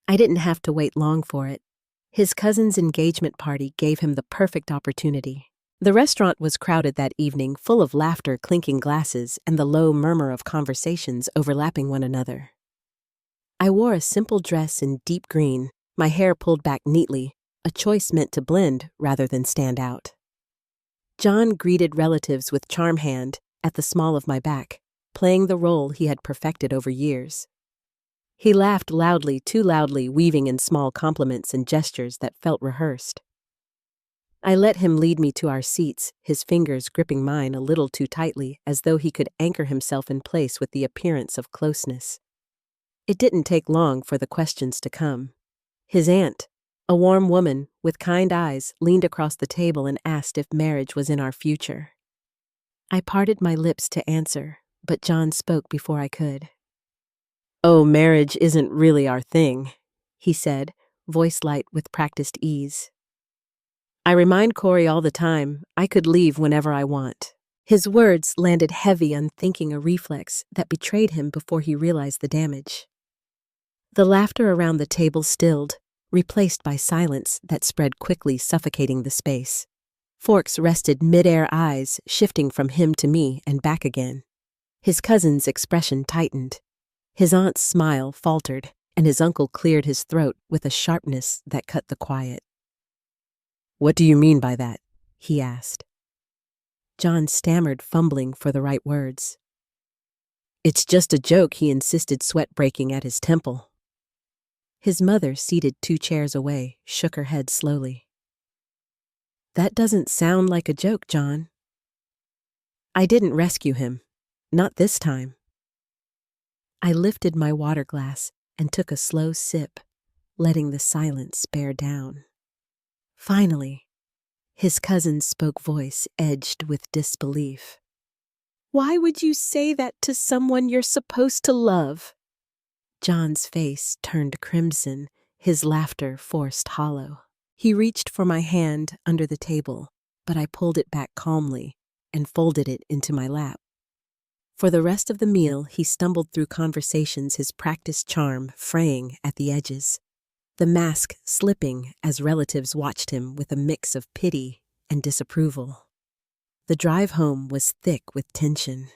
I didn't have to wait long for it. His cousin's engagement party gave him the perfect opportunity. The restaurant was crowded that evening, full of laughter, clinking glasses, and the low murmur of conversations overlapping one another. I wore a simple dress in deep green, my hair pulled back neatly, a choice meant to blend rather than stand out. John greeted relatives with charm hand at the small of my back, playing the role he had perfected over years. He laughed loudly, too loudly, weaving in small compliments and gestures that felt rehearsed. I let him lead me to our seats, his fingers gripping mine a little too tightly, as though he could anchor himself in place with the appearance of closeness. It didn't take long for the questions to come. His aunt, a warm woman with kind eyes, leaned across the table and asked if marriage was in our future. I parted my lips to answer, but John spoke before I could. "Oh, marriage isn't really our thing," he said, voice light with practiced ease. "I remind Corey all the time I could leave whenever I want." His words landed heavy, unthinking, a reflex that betrayed him before he realized the damage. The laughter around the table stilled, replaced by silence that spread quickly, suffocating the space. Forks rested mid-air, eyes shifting from him to me and back again. His cousin's expression tightened. His aunt's smile faltered, and his uncle cleared his throat with a sharpness that cut the quiet. "What do you mean by that?" he asked. John stammered, fumbling for the right words. "It's just a joke," he insisted, sweat breaking at his temple. His mother, seated 2 chairs away, shook her head slowly. "That doesn't sound like a joke, John." "I didn't rescue him. Not this time." I lifted my water glass and took a slow sip, letting the silence bear down. Finally, his cousin's spoke, voice edged with disbelief. "Why would you say that to someone you're supposed to love?" John's face turned crimson, his laughter forced hollow. He reached for my hand under the table, but I pulled it back calmly and folded it into my lap. For the rest of the meal, he stumbled through conversations, his practiced charm fraying at the edges, the mask slipping as relatives watched him with a mix of pity and disapproval. The drive home was thick with tension.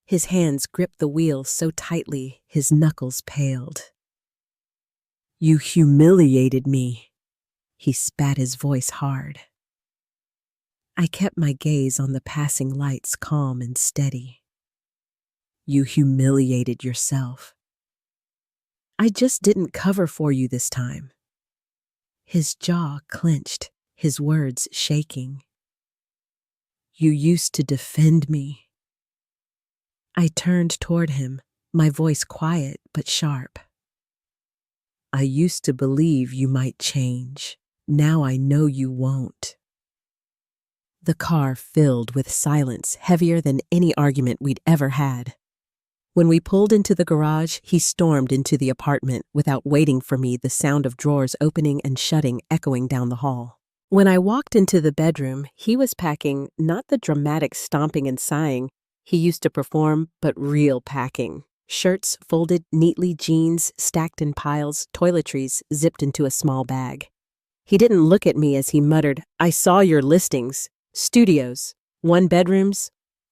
His hands gripped the wheel so tightly his knuckles paled. "You humiliated me," he spat, his voice hard. I kept my gaze on the passing lights, calm and steady. "You humiliated yourself. I just didn't cover for you this time." His jaw clenched, his words shaking. "You used to defend me." I turned toward him, my voice quiet but sharp. "I used to believe you might change. Now I know you won't." The car filled with silence, heavier than any argument we'd ever had. When we pulled into the garage, he stormed into the apartment without waiting for me, the sound of drawers opening and shutting echoing down the hall. When I walked into the bedroom, he was packing not the dramatic stomping and sighing he used to perform, but real packing. Shirts folded neatly, jeans stacked in piles, toiletries zipped into a small bag. He didn't look at me as he muttered, "I saw your listings. Studios, 1 bedrooms,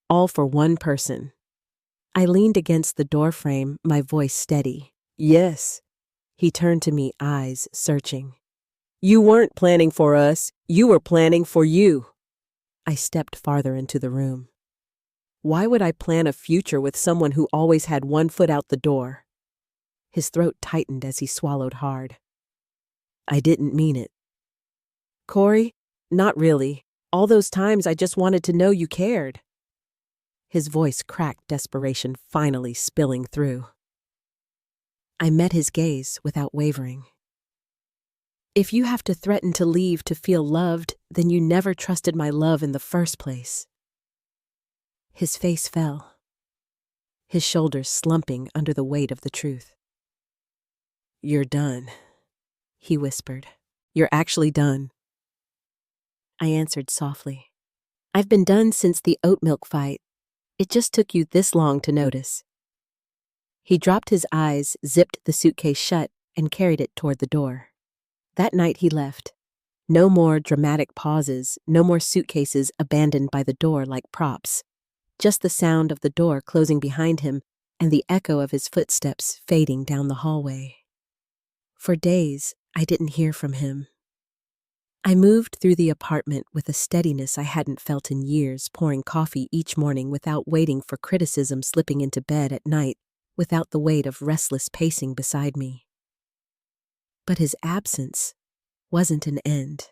all for 1 person." I leaned against the doorframe, my voice steady. "Yes." He turned to me, eyes searching. "You weren't planning for us. You were planning for you." I stepped farther into the room. Why would I plan a future with someone who always had 1 foot out the door? His throat tightened as he swallowed hard. "I didn't mean it." "Corey, not really. All those times I just wanted to know you cared." His voice cracked, desperation finally spilling through. I met his gaze without wavering. "If you have to threaten to leave to feel loved, then you never trusted my love in the first place." His face fell, his shoulders slumping under the weight of the truth. "You're done," he whispered. "You're actually done." I answered softly. "I've been done since the oat milk fight. It just took you this long to notice." He dropped his eyes, zipped the suitcase shut, and carried it toward the door. That night he left. No more dramatic pauses, no more suitcases abandoned by the door like props. Just the sound of the door closing behind him and the echo of his footsteps fading down the hallway. For days, I didn't hear from him. I moved through the apartment with a steadiness I hadn't felt in years, pouring coffee each morning without waiting for criticism, slipping into bed at night without the weight of restless pacing beside me. But his absence wasn't an end.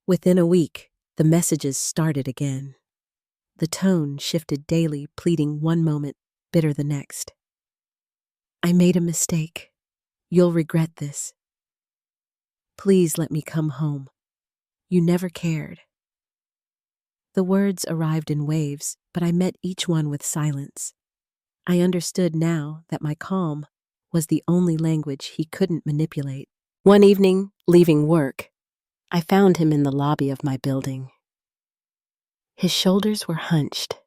Within a week, the messages started again. The tone shifted daily, pleading one moment, bitter the next. "I made a mistake. You'll regret this. Please let me come home. You never cared." The words arrived in waves, but I met each one with silence. I understood now that my calm was the only language he couldn't manipulate. One evening, leaving work, I found him in the lobby of my building. His shoulders were hunched,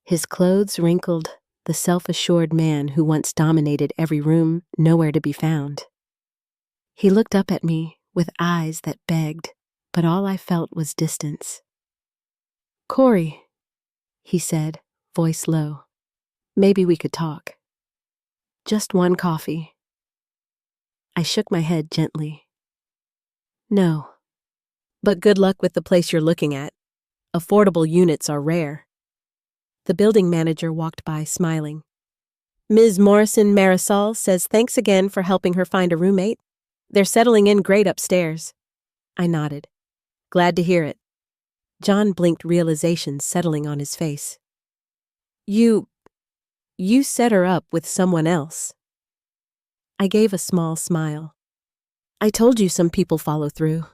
his clothes wrinkled, the self-assured man who once dominated every room, nowhere to be found. He looked up at me with eyes that begged, but all I felt was distance. "Corey," he said, voice low, "maybe we could talk. Just one coffee." I shook my head gently. "No. But good luck with the place you're looking at. Affordable units are rare." The building manager walked by smiling. "Ms. Morrison Marisol says thanks again for helping her find a roommate. They're settling in great upstairs." I nodded. "Glad to hear it." John blinked, realization settling on his face. You set her up with someone else." I gave a small smile. "I told you some people follow through."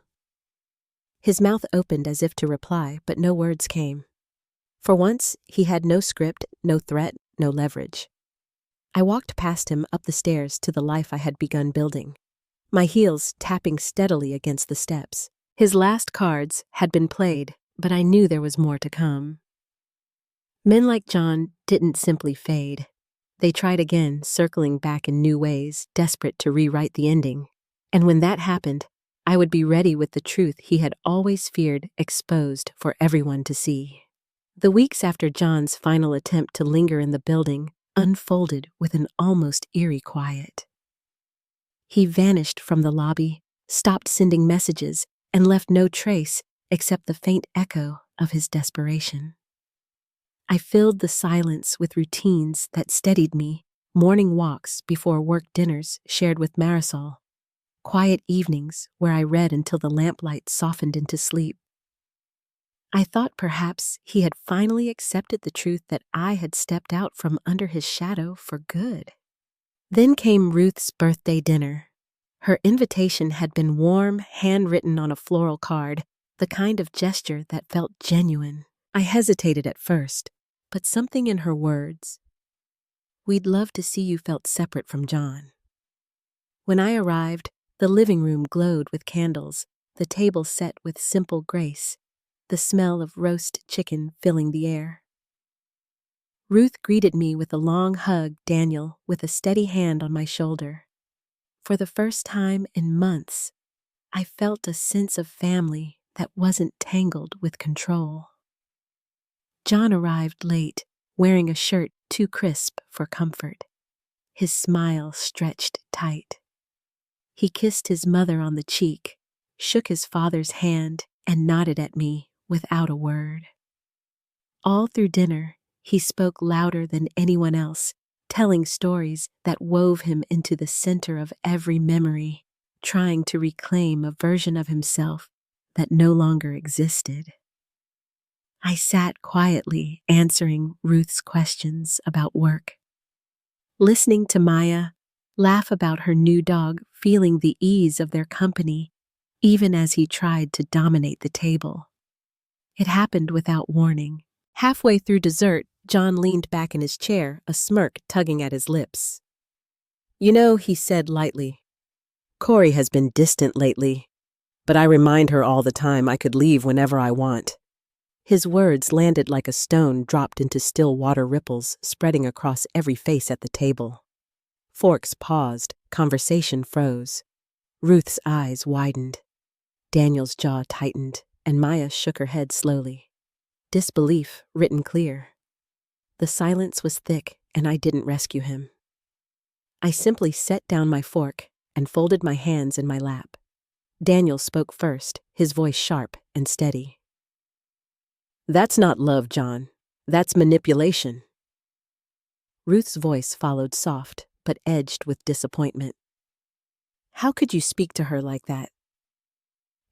His mouth opened as if to reply, but no words came. For once, he had no script, no threat, no leverage. I walked past him up the stairs to the life I had begun building, my heels tapping steadily against the steps. His last cards had been played, but I knew there was more to come. Men like John didn't simply fade. They tried again, circling back in new ways, desperate to rewrite the ending. And when that happened, I would be ready with the truth he had always feared exposed for everyone to see. The weeks after John's final attempt to linger in the building unfolded with an almost eerie quiet. He vanished from the lobby, stopped sending messages, and left no trace except the faint echo of his desperation. I filled the silence with routines that steadied me, morning walks before work dinners shared with Marisol, quiet evenings where I read until the lamplight softened into sleep. I thought perhaps he had finally accepted the truth that I had stepped out from under his shadow for good. Then came Ruth's birthday dinner. Her invitation had been warm, handwritten on a floral card, the kind of gesture that felt genuine. I hesitated at first, but something in her words, "We'd love to see you," felt separate from John. When I arrived, the living room glowed with candles, the table set with simple grace, the smell of roast chicken filling the air. Ruth greeted me with a long hug, Daniel with a steady hand on my shoulder. For the first time in months, I felt a sense of family that wasn't tangled with control. John arrived late, wearing a shirt too crisp for comfort. His smile stretched tight. He kissed his mother on the cheek, shook his father's hand, and nodded at me without a word. All through dinner, he spoke louder than anyone else, telling stories that wove him into the center of every memory, trying to reclaim a version of himself that no longer existed. I sat quietly answering Ruth's questions about work, listening to Maya laugh about her new dog, feeling the ease of their company, even as he tried to dominate the table. It happened without warning. Halfway through dessert, John leaned back in his chair, a smirk tugging at his lips. You know, he said lightly, Corey has been distant lately, but I remind her all the time I could leave whenever I want. His words landed like a stone dropped into still water ripples spreading across every face at the table. Forks paused, conversation froze. Ruth's eyes widened. Daniel's jaw tightened, and Maya shook her head slowly. Disbelief written clear. The silence was thick, and I didn't rescue him. I simply set down my fork and folded my hands in my lap. Daniel spoke first, his voice sharp and steady. That's not love, John. That's manipulation. Ruth's voice followed soft, but edged with disappointment. How could you speak to her like that?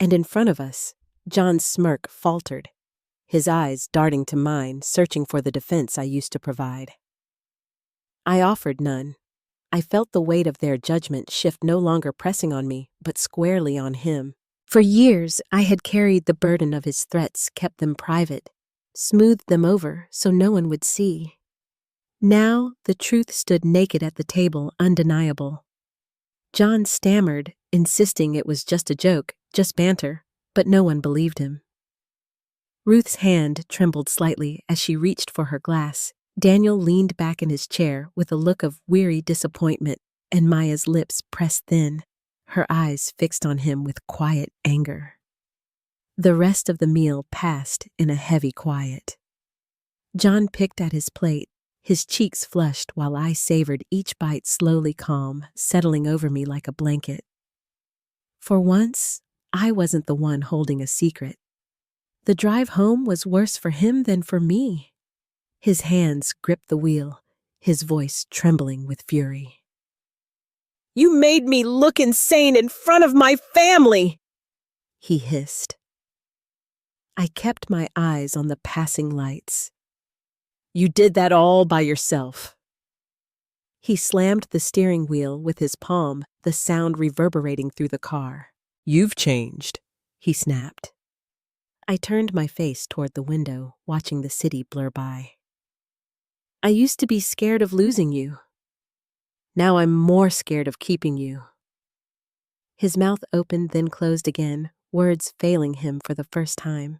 And in front of us, John's smirk faltered, his eyes darting to mine, searching for the defense I used to provide. I offered none. I felt the weight of their judgment shift, no longer pressing on me, but squarely on him. For years, I had carried the burden of his threats, kept them private, smoothed them over so no one would see. Now, the truth stood naked at the table, undeniable. John stammered, insisting it was just a joke, just banter, but no one believed him. Ruth's hand trembled slightly as she reached for her glass. Daniel leaned back in his chair with a look of weary disappointment, and Maya's lips pressed thin, her eyes fixed on him with quiet anger. The rest of the meal passed in a heavy quiet. John picked at his plate, his cheeks flushed while I savored each bite slowly, calm, settling over me like a blanket. For once, I wasn't the one holding a secret. The drive home was worse for him than for me. His hands gripped the wheel, his voice trembling with fury. You made me look insane in front of my family, he hissed. I kept my eyes on the passing lights. You did that all by yourself. He slammed the steering wheel with his palm, the sound reverberating through the car. You've changed, he snapped. I turned my face toward the window, watching the city blur by. I used to be scared of losing you. Now I'm more scared of keeping you. His mouth opened, then closed again, words failing him for the first time.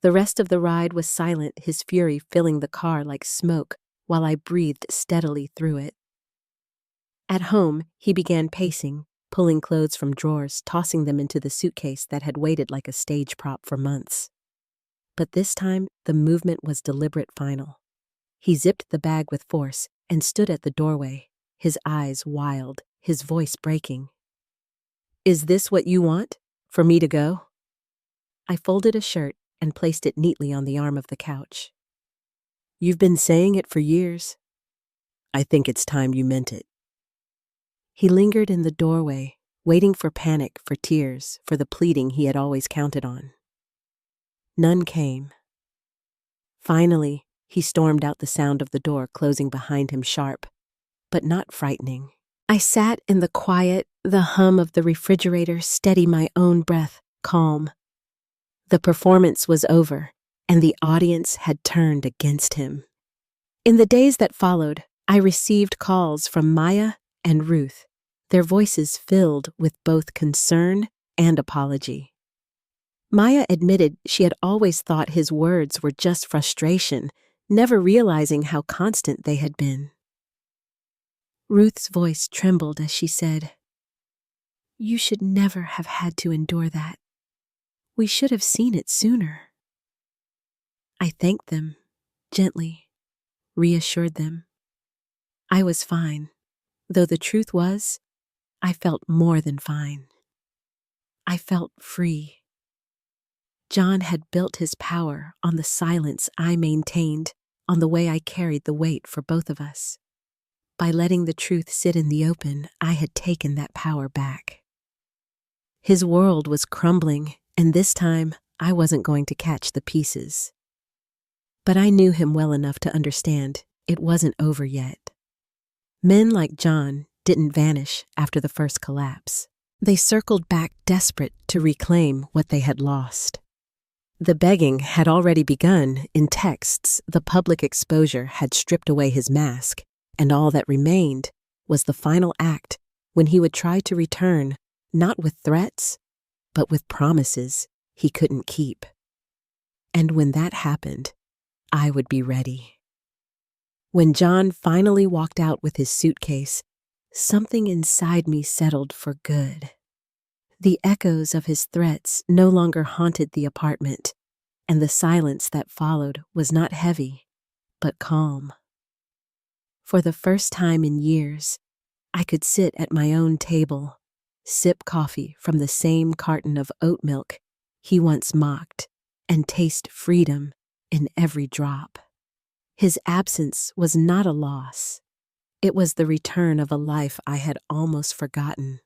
The rest of the ride was silent, his fury filling the car like smoke, while I breathed steadily through it. At home, he began pacing, pulling clothes from drawers, tossing them into the suitcase that had waited like a stage prop for months. But this time, the movement was deliberate, final. He zipped the bag with force and stood at the doorway, his eyes wild, his voice breaking. Is this what you want? For me to go? I folded a shirt and placed it neatly on the arm of the couch. You've been saying it for years. I think it's time you meant it. He lingered in the doorway, waiting for panic, for tears, for the pleading he had always counted on. None came. Finally, he stormed out, the sound of the door closing behind him sharp, but not frightening. I sat in the quiet, the hum of the refrigerator, steady my own breath, calm. The performance was over, and the audience had turned against him. In the days that followed, I received calls from Maya and Ruth, their voices filled with both concern and apology. Maya admitted she had always thought his words were just frustration, never realizing how constant they had been. Ruth's voice trembled as she said, You should never have had to endure that. We should have seen it sooner. I thanked them, gently, reassured them. I was fine, though the truth was, I felt more than fine. I felt free. John had built his power on the silence I maintained, on the way I carried the weight for both of us. By letting the truth sit in the open, I had taken that power back. His world was crumbling, and this time I wasn't going to catch the pieces. But I knew him well enough to understand it wasn't over yet. Men like John didn't vanish after the first collapse. They circled back, desperate to reclaim what they had lost. The begging had already begun in texts. The public exposure had stripped away his mask, and all that remained was the final act when he would try to return, not with threats, but with promises he couldn't keep. And when that happened, I would be ready. When John finally walked out with his suitcase, something inside me settled for good. The echoes of his threats no longer haunted the apartment, and the silence that followed was not heavy, but calm. For the first time in years, I could sit at my own table, sip coffee from the same carton of oat milk he once mocked, and taste freedom in every drop. His absence was not a loss. It was the return of a life I had almost forgotten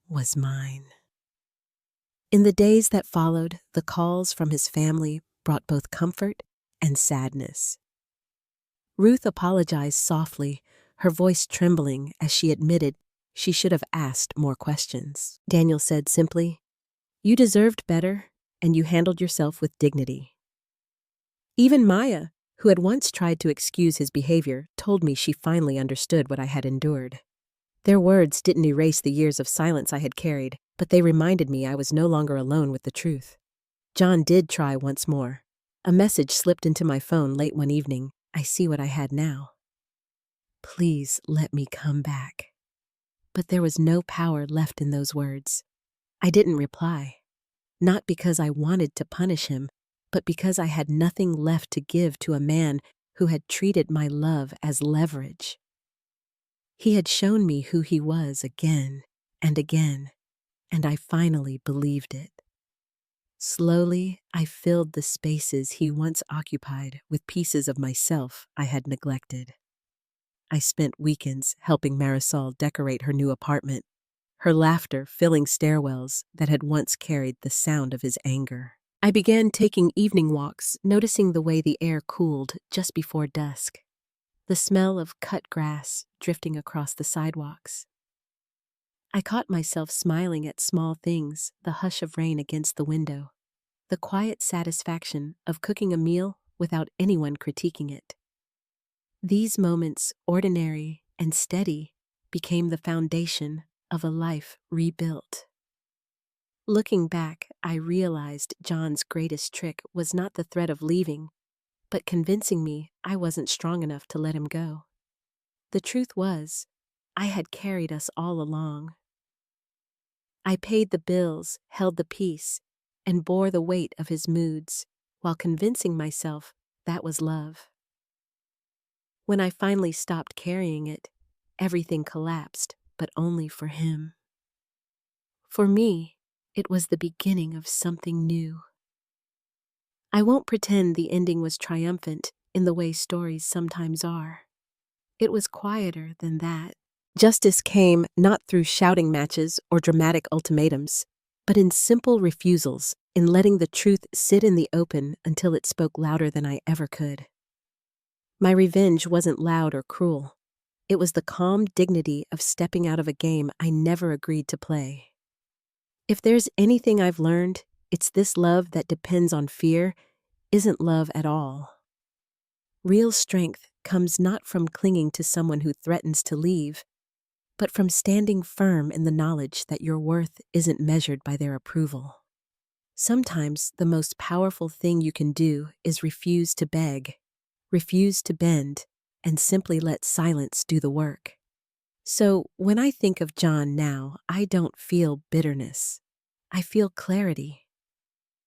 was mine. In the days that followed, the calls from his family brought both comfort and sadness. Ruth apologized softly, her voice trembling as she admitted she should have asked more questions. Daniel said simply, "You deserved better, and you handled yourself with dignity." Even Maya, who had once tried to excuse his behavior, told me she finally understood what I had endured. Their words didn't erase the years of silence I had carried, but they reminded me I was no longer alone with the truth. John did try once more. A message slipped into my phone late one evening. "I see what I had now. Please let me come back." But there was no power left in those words. I didn't reply, not because I wanted to punish him, but because I had nothing left to give to a man who had treated my love as leverage. He had shown me who he was again and again, and I finally believed it. Slowly, I filled the spaces he once occupied with pieces of myself I had neglected. I spent weekends helping Marisol decorate her new apartment, her laughter filling stairwells that had once carried the sound of his anger. I began taking evening walks, noticing the way the air cooled just before dusk, the smell of cut grass drifting across the sidewalks. I caught myself smiling at small things, the hush of rain against the window, the quiet satisfaction of cooking a meal without anyone critiquing it. These moments, ordinary and steady, became the foundation of a life rebuilt. Looking back, I realized John's greatest trick was not the threat of leaving, but convincing me I wasn't strong enough to let him go. The truth was, I had carried us all along. I paid the bills, held the peace, and bore the weight of his moods, while convincing myself that was love. When I finally stopped carrying it, everything collapsed, but only for him. For me, it was the beginning of something new. I won't pretend the ending was triumphant in the way stories sometimes are. It was quieter than that. Justice came not through shouting matches or dramatic ultimatums, but in simple refusals, in letting the truth sit in the open until it spoke louder than I ever could. My revenge wasn't loud or cruel. It was the calm dignity of stepping out of a game I never agreed to play. If there's anything I've learned, it's this love that depends on fear isn't love at all. Real strength comes not from clinging to someone who threatens to leave, but from standing firm in the knowledge that your worth isn't measured by their approval. Sometimes the most powerful thing you can do is refuse to beg, refuse to bend, and simply let silence do the work. So when I think of John now, I don't feel bitterness. I feel clarity.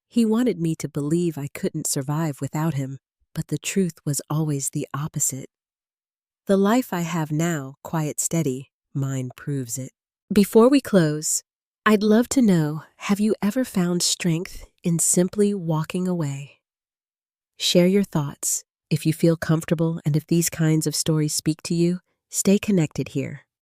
He wanted me to believe I couldn't survive without him, but the truth was always the opposite. The life I have now, quiet, steady, mine proves it. Before we close, I'd love to know, have you ever found strength in simply walking away? Share your thoughts. If you feel comfortable and if these kinds of stories speak to you, stay connected here.